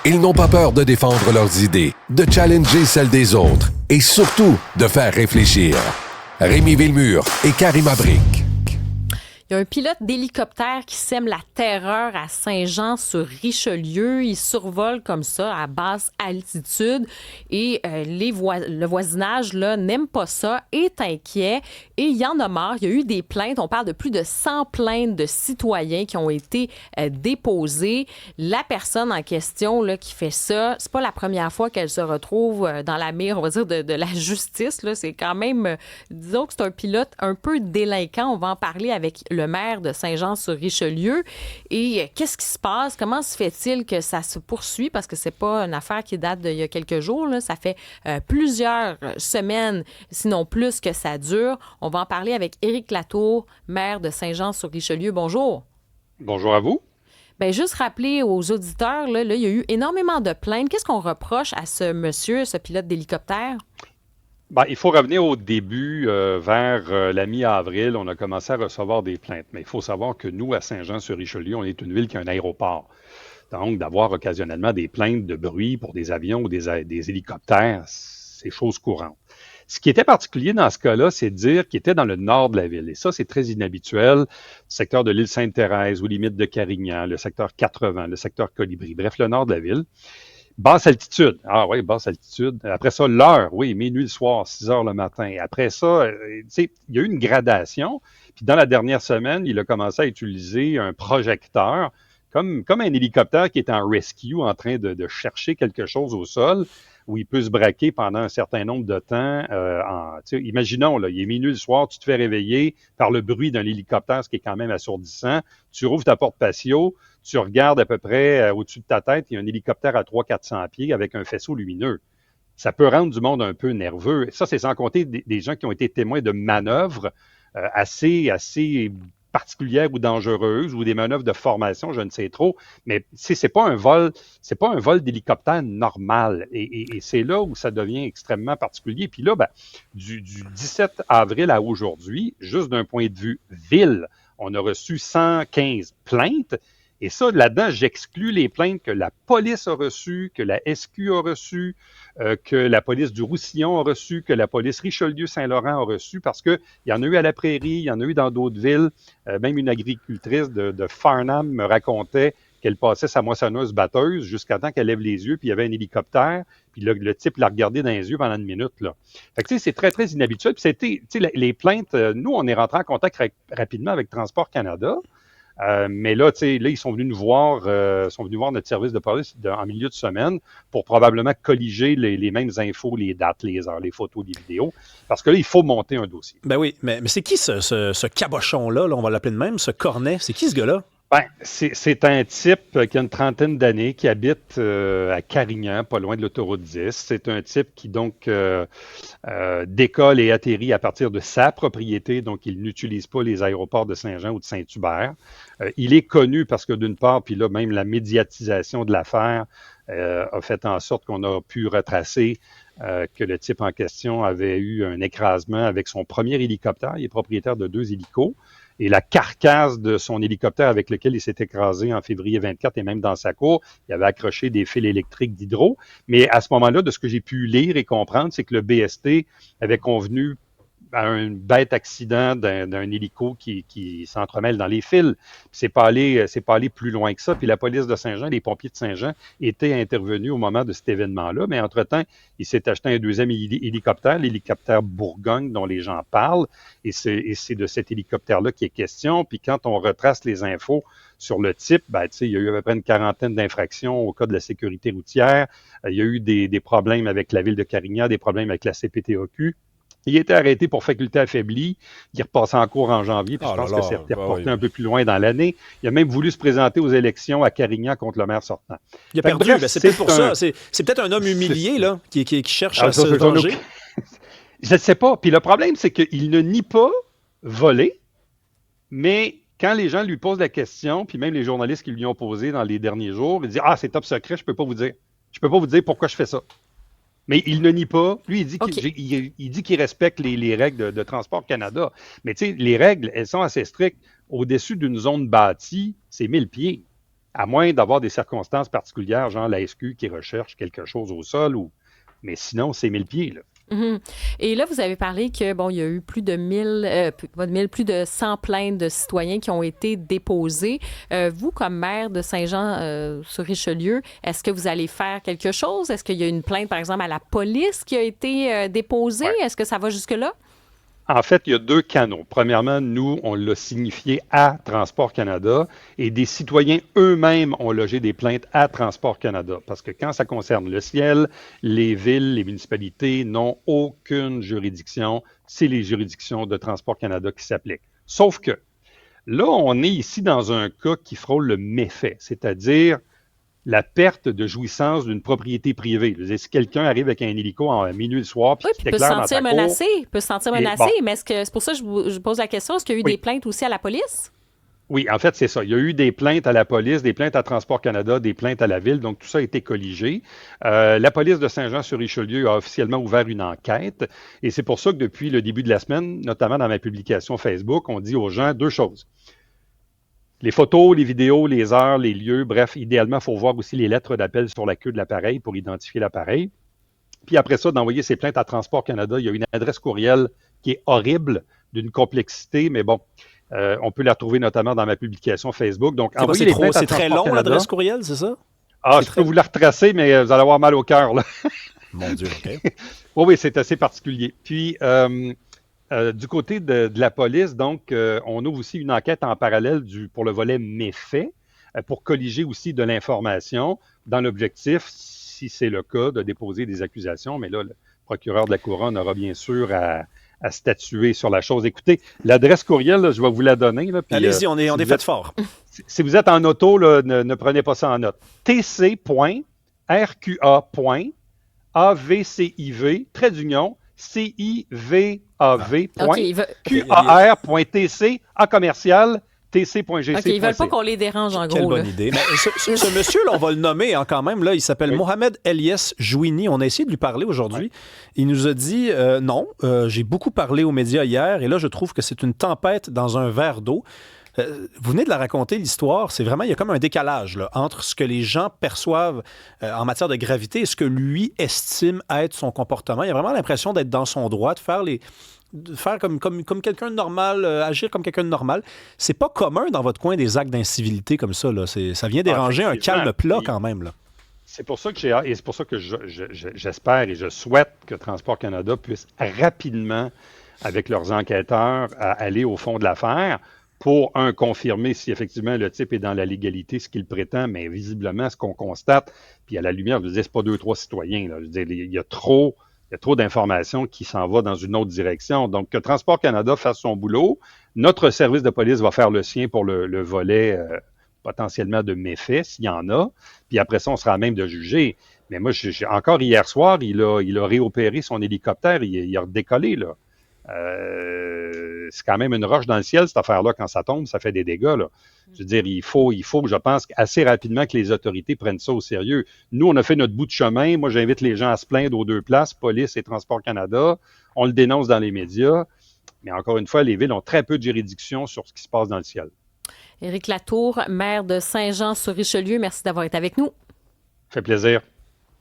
Ils n'ont pas peur de défendre leurs idées, de challenger celles des autres et surtout de faire réfléchir. Rémi Villemure et Karima Brick. Il y a un pilote d'hélicoptère qui sème la terreur à Saint-Jean-sur-Richelieu. Il survole comme ça à basse altitude et le voisinage là n'aime pas ça, est inquiet et il y en a marre. Il y a eu des plaintes. On parle de plus de 100 plaintes de citoyens qui ont été déposées. La personne en question là, qui fait ça, c'est pas la première fois qu'elle se retrouve dans la mire, on va dire, de la justice. Là. C'est quand même, disons que c'est un pilote un peu délinquant. On va en parler avec le maire de Saint-Jean-sur-Richelieu. Et qu'est-ce qui se passe? Comment se fait-il que ça se poursuit? Parce que c'est pas une affaire qui date d'il y a quelques jours. Là. Ça fait plusieurs semaines, sinon plus, que ça dure. On va en parler avec Éric Latour, maire de Saint-Jean-sur-Richelieu. Bonjour. Bonjour à vous. Bien, juste rappeler aux auditeurs, là, il y a eu énormément de plaintes. Qu'est-ce qu'on reproche à ce monsieur, ce pilote d'hélicoptère? Ben, il faut revenir au début, vers la mi-avril, on a commencé à recevoir des plaintes. Mais il faut savoir que nous, à Saint-Jean-sur-Richelieu, on est une ville qui a un aéroport. Donc, d'avoir occasionnellement des plaintes de bruit pour des avions ou des hélicoptères, c'est chose courante. Ce qui était particulier dans ce cas-là, c'est de dire qu'il était dans le nord de la ville. Et ça, c'est très inhabituel. Le secteur de l'île Sainte-Thérèse, aux limites de Carignan, le secteur 80, le secteur Colibri, bref, le nord de la ville. Basse altitude. Ah oui, basse altitude. Après ça, l'heure, oui, minuit le soir, 6 heures le matin. Après ça, tu sais, il y a eu une gradation. Puis dans la dernière semaine, il a commencé à utiliser un projecteur, comme un hélicoptère qui est en rescue, en train de chercher quelque chose au sol, où il peut se braquer pendant un certain nombre de temps. Imaginons, là, il est minuit le soir, tu te fais réveiller par le bruit d'un hélicoptère, ce qui est quand même assourdissant. Tu rouvres ta porte patio, tu regardes à peu près au-dessus de ta tête, il y a un hélicoptère à 300-400 pieds avec un faisceau lumineux. Ça peut rendre du monde un peu nerveux. Ça, c'est sans compter des gens qui ont été témoins de manœuvres assez particulières ou dangereuses ou des manœuvres de formation, je ne sais trop. Mais c'est pas un vol d'hélicoptère normal. Et c'est là où ça devient extrêmement particulier. Puis là, du 17 avril à aujourd'hui, juste d'un point de vue ville, on a reçu 115 plaintes. Et ça, là-dedans, j'exclus les plaintes que la police a reçues, que la SQ a reçues, que la police du Roussillon a reçues, que la police Richelieu-Saint-Laurent a reçues, parce qu'il y en a eu à la Prairie, il y en a eu dans d'autres villes. Même une agricultrice de Farnham me racontait qu'elle passait sa moissonneuse-batteuse jusqu'à temps qu'elle lève les yeux, puis il y avait un hélicoptère, puis le type l'a regardé dans les yeux pendant une minute. Là. Fait que, tu sais, c'est très, très inhabituel. Puis c'était, tu sais, les plaintes, nous, on est rentré en contact rapidement avec Transport Canada. Mais là, tu sais, ils sont venus voir notre service de police en milieu de semaine pour probablement colliger les mêmes infos, les dates, les heures, les photos, les vidéos. Parce que là, il faut monter un dossier. Ben oui, mais c'est qui ce cabochon-là, là, on va l'appeler de même, ce cornet? C'est qui ce gars-là? Ben, c'est un type qui a une trentaine d'années, qui habite à Carignan, pas loin de l'autoroute 10. C'est un type qui, donc, décolle et atterrit à partir de sa propriété, donc il n'utilise pas les aéroports de Saint-Jean ou de Saint-Hubert. Il est connu parce que, d'une part, puis là, même la médiatisation de l'affaire a fait en sorte qu'on a pu retracer que le type en question avait eu un écrasement avec son premier hélicoptère. Il est propriétaire de 2 hélicos. Et la carcasse de son hélicoptère avec lequel il s'est écrasé en février 24 et même dans sa cour, il avait accroché des fils électriques d'hydro. Mais à ce moment-là, de ce que j'ai pu lire et comprendre, c'est que le BST avait convenu à un bête accident d'un hélico qui s'entremêle dans les fils. C'est pas allé plus loin que ça. Puis la police de Saint-Jean, les pompiers de Saint-Jean étaient intervenus au moment de cet événement-là. Mais entre-temps, il s'est acheté un deuxième hélicoptère, l'hélicoptère Bourgogne dont les gens parlent. Et c'est de cet hélicoptère-là qui est question. Puis quand on retrace les infos sur le type, tu sais, il y a eu à peu près une quarantaine d'infractions au cas de la sécurité routière. Il y a eu des problèmes avec la ville de Carignan, des problèmes avec la CPTAQ. Il a été arrêté pour faculté affaiblie. Il est repassé en cour en janvier, puis je pense que c'est reporté un peu plus loin dans l'année. Il a même voulu se présenter aux élections à Carignan contre le maire sortant. Il a perdu, bref, c'est peut-être pour ça. C'est peut-être un homme humilié là, qui cherche à se venger. Je ne sais pas. Puis le problème, c'est qu'il ne nie pas voler, mais quand les gens lui posent la question, puis même les journalistes qui lui ont posé dans les derniers jours, il dit « Ah, c'est top secret, je ne peux pas vous dire. Je ne peux pas vous dire pourquoi je fais ça. » Mais il ne nie pas. Lui, il dit qu'il respecte les règles de Transport Canada. Mais tu sais, les règles, elles sont assez strictes. Au-dessus d'une zone bâtie, c'est 1000 pieds. À moins d'avoir des circonstances particulières, genre la SQ qui recherche quelque chose au sol, mais sinon, c'est 1000 pieds, là. Mhm. Et là, vous avez parlé que bon, il y a eu plus de 1000, plus de 100 plaintes de citoyens qui ont été déposées. Vous, comme maire de Saint-Jean-sur-Richelieu, est-ce que vous allez faire quelque chose? Est-ce qu'il y a une plainte, par exemple, à la police qui a été déposée? Ouais. Est-ce que ça va jusque-là? En fait, il y a 2 canaux. Premièrement, nous, on l'a signifié à Transport Canada et des citoyens eux-mêmes ont logé des plaintes à Transport Canada. Parce que quand ça concerne le ciel, les villes, les municipalités n'ont aucune juridiction. C'est les juridictions de Transport Canada qui s'appliquent. Sauf que là, on est ici dans un cas qui frôle le méfait, c'est-à-dire la perte de jouissance d'une propriété privée. Je veux dire, si quelqu'un arrive avec un hélico à minuit le soir puis Oui, qui puis il peut se déclare dans sentir ta cour, menacé. Il peut se sentir et menacé, bon, mais c'est pour ça que je pose la question. Est-ce qu'il y a eu oui. des plaintes aussi à la police? Oui, en fait, c'est ça. Il y a eu des plaintes à la police, des plaintes à Transport Canada, des plaintes à la ville, donc tout ça a été colligé. La police de Saint-Jean-sur-Richelieu a officiellement ouvert une enquête et c'est pour ça que depuis le début de la semaine, notamment dans ma publication Facebook, on dit aux gens 2 choses. Les photos, les vidéos, les heures, les lieux, bref, idéalement, il faut voir aussi les lettres d'appel sur la queue de l'appareil pour identifier l'appareil. Puis après ça, d'envoyer ces plaintes à Transport Canada, il y a une adresse courriel qui est horrible, d'une complexité, mais bon, on peut la retrouver notamment dans ma publication Facebook. Donc, envoyez les plaintes à c'est très Transport long, Canada. l'adresse courriel, c'est ça? Ah, je peux vous la retracer, mais vous allez avoir mal au cœur, là. Mon Dieu, OK. Oui, c'est assez particulier. Puis, du côté de la police, donc, on ouvre aussi une enquête en parallèle pour le volet méfaits, pour colliger aussi de l'information dans l'objectif, si c'est le cas, de déposer des accusations. Mais là, le procureur de la Couronne aura bien sûr à statuer sur la chose. Écoutez, l'adresse courriel, là, je vais vous la donner. Là, puis, allez-y, on est fait fort. Si vous êtes en auto, là, ne prenez pas ça en note. tc.rqa.avciv, trait d'union, civav.qar.tc en commercial tc.gc.ca. OK, ils veulent pas qu'on les dérange, en gros. Quelle bonne idée. Mais ce monsieur-là, on va le nommer quand même. Là, il s'appelle Mohamed Elias Jouini. On a essayé de lui parler aujourd'hui. Ouais. Il nous a dit non, j'ai beaucoup parlé aux médias hier et là, je trouve que c'est une tempête dans un verre d'eau. Vous venez de la raconter, l'histoire. C'est vraiment, il y a comme un décalage là, entre ce que les gens perçoivent en matière de gravité et ce que lui estime être son comportement. Il a vraiment l'impression d'être dans son droit, de faire comme quelqu'un de normal, agir comme quelqu'un de normal. C'est pas commun dans votre coin des actes d'incivilité comme ça. Là. Ça vient déranger un calme plat quand même. Là. C'est pour ça que c'est pour ça que j'espère et je souhaite que Transport Canada puisse rapidement, avec leurs enquêteurs, aller au fond de l'affaire pour, confirmer si effectivement le type est dans la légalité, ce qu'il prétend, mais visiblement, ce qu'on constate, puis à la lumière, je veux dire, c'est pas 2-3 citoyens. Là. Je veux dire, il y a trop d'informations qui s'en va dans une autre direction. Donc, que Transport Canada fasse son boulot. Notre service de police va faire le sien pour le volet potentiellement de méfaits, s'il y en a. Puis après ça, on sera à même de juger. Mais moi, encore hier soir, il a réopéré son hélicoptère. Il a redécollé, là. C'est quand même une roche dans le ciel, cette affaire-là. Quand ça tombe, ça fait des dégâts, là. Je veux dire, il faut, je pense, assez rapidement que les autorités prennent ça au sérieux. Nous, on a fait notre bout de chemin. Moi, j'invite les gens à se plaindre aux 2 places, police et Transport Canada. On le dénonce dans les médias. Mais encore une fois, les villes ont très peu de juridiction sur ce qui se passe dans le ciel. Éric Latour, maire de Saint-Jean-sur-Richelieu, merci d'avoir été avec nous. Ça fait plaisir.